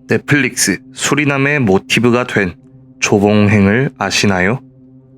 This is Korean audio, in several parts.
넷플릭스 수리남의 모티브가 된 조봉행을 아시나요?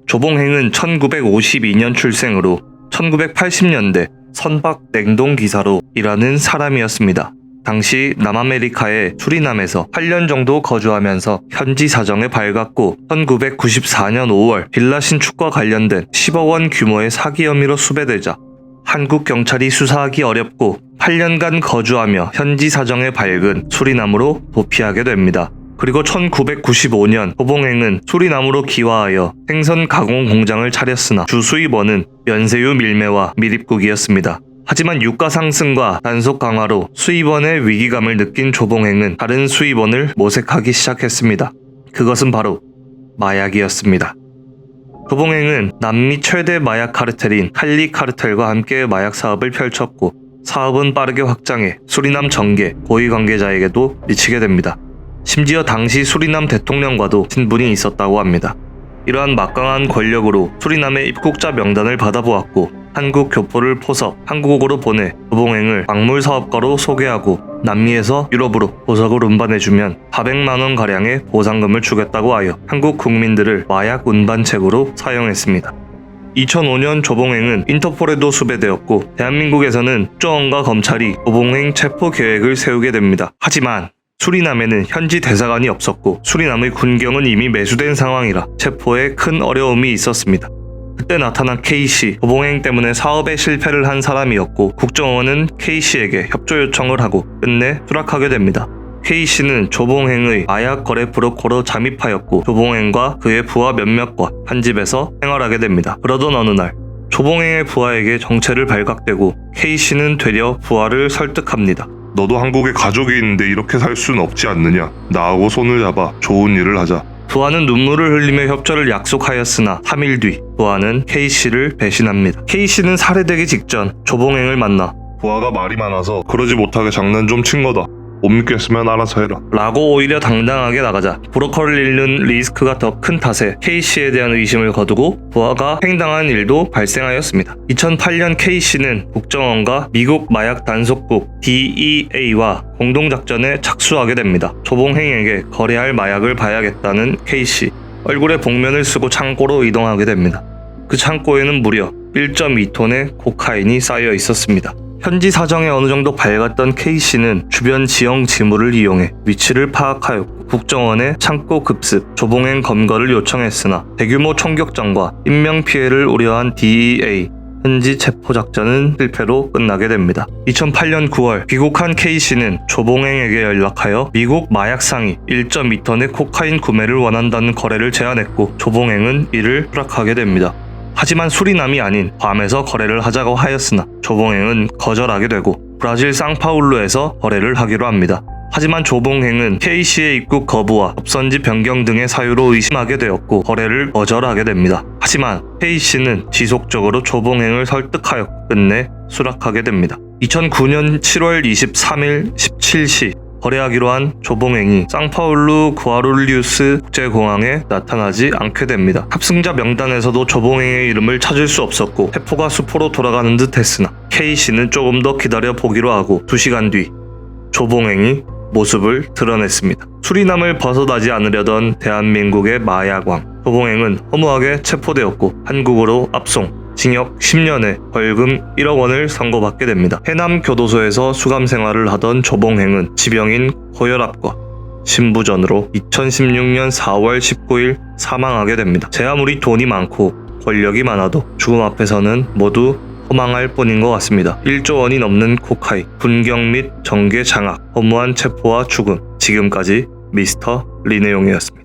조봉행은 1952년 출생으로 1980년대 선박 냉동기사로 일하는 사람이었습니다. 당시 남아메리카의 수리남에서 8년 정도 거주하면서 현지 사정에 밝았고 1994년 5월 빌라 신축과 관련된 10억 원 규모의 사기 혐의로 수배되자 한국 경찰이 수사하기 어렵고 8년간 거주하며 현지 사정에 밝은 수리남으로 도피하게 됩니다. 그리고 1995년 조봉행은 수리남으로 기화하여 생선 가공 공장을 차렸으나 주 수입원은 면세유 밀매와 밀입국이었습니다. 하지만 유가 상승과 단속 강화로 수입원의 위기감을 느낀 조봉행은 다른 수입원을 모색하기 시작했습니다. 그것은 바로 마약이었습니다. 조봉행은 남미 최대 마약 카르텔인 칼리 카르텔과 함께 마약 사업을 펼쳤고 사업은 빠르게 확장해 수리남 정계, 고위 관계자에게도 미치게 됩니다. 심지어 당시 수리남 대통령과도 친분이 있었다고 합니다. 이러한 막강한 권력으로 수리남의 입국자 명단을 받아보았고 한국 교포를 포섭 한국으로 보내 조봉행을 광물 사업가로 소개하고 남미에서 유럽으로 보석을 운반해주면 400만원 가량의 보상금을 주겠다고 하여 한국 국민들을 마약 운반책으로 사용했습니다. 2005년 조봉행은 인터폴에도 수배되었고 대한민국에서는 국정원과 검찰이 조봉행 체포 계획을 세우게 됩니다. 하지만 수리남에는 현지 대사관이 없었고 수리남의 군경은 이미 매수된 상황이라 체포에 큰 어려움이 있었습니다. 그때 나타난 K씨, 조봉행 때문에 사업에 실패를 한 사람이었고 국정원은 K씨에게 협조 요청을 하고 끝내 수락하게 됩니다. K씨는 조봉행의 마약 거래 브로커로 잠입하였고 조봉행과 그의 부하 몇몇과 한 집에서 생활하게 됩니다. 그러던 어느 날 조봉행의 부하에게 정체를 발각되고 K씨는 되려 부하를 설득합니다. 너도 한국에 가족이 있는데 이렇게 살 수는 없지 않느냐. 나하고 손을 잡아 좋은 일을 하자. 부하는 눈물을 흘리며 협조를 약속하였으나 3일 뒤 부하는 K씨를 배신합니다. K씨는 살해되기 직전 조봉행을 만나 부하가 말이 많아서 그러지 못하게 장난 좀 친 거다. 못 믿겠으면 알아서 해라. 라고 오히려 당당하게 나가자 브로커를 잃는 리스크가 더 큰 탓에 K씨에 대한 의심을 거두고 부하가 횡당한 일도 발생하였습니다. 2008년 K씨는 국정원과 미국 마약 단속국 DEA와 공동작전에 착수하게 됩니다. 조봉행에게 거래할 마약을 봐야겠다는 K씨. 얼굴에 복면을 쓰고 창고로 이동하게 됩니다. 그 창고에는 무려 1.2톤의 코카인이 쌓여 있었습니다. 현지 사정에 어느 정도 밝았던 K씨는 주변 지형 지물을 이용해 위치를 파악하였고 국정원에 창고 급습, 조봉행 검거를 요청했으나 대규모 총격전과 인명피해를 우려한 DEA 현지 체포작전은 실패로 끝나게 됩니다. 2008년 9월 귀국한 K씨는 조봉행에게 연락하여 미국 마약 상위 1.2톤의 코카인 구매를 원한다는 거래를 제안했고 조봉행은 이를 수락하게 됩니다. 하지만 수리남이 아닌 괌에서 거래를 하자고 하였으나 조봉행은 거절하게 되고 브라질 상파울루에서 거래를 하기로 합니다. 하지만 조봉행은 K씨의 입국 거부와 접선지 변경 등의 사유로 의심하게 되었고 거래를 거절하게 됩니다. 하지만 K씨는 지속적으로 조봉행을 설득하였고 끝내 수락하게 됩니다. 2009년 7월 23일 17시 거래하기로 한 조봉행이 상파울루 구아룰리우스 국제공항에 나타나지 않게 됩니다. 탑승자 명단에서도 조봉행의 이름을 찾을 수 없었고 세포가 수포로 돌아가는 듯 했으나 K씨는 조금 더 기다려 보기로 하고 2시간 뒤 조봉행이 모습을 드러냈습니다. 수리남을 벗어나지 않으려던 대한민국의 마약왕 조봉행은 허무하게 체포되었고 한국으로 압송, 징역 10년에 벌금 1억 원을 선고받게 됩니다. 해남 교도소에서 수감 생활을 하던 조봉행은 지병인 고혈압과 심부전으로 2016년 4월 19일 사망하게 됩니다. 제 아무리 돈이 많고 권력이 많아도 죽음 앞에서는 모두 허망할 뿐인 것 같습니다. 1조 원이 넘는 코카인, 군경 및 정계 장악, 허무한 체포와 죽음. 지금까지 미스터 리네용이었습니다.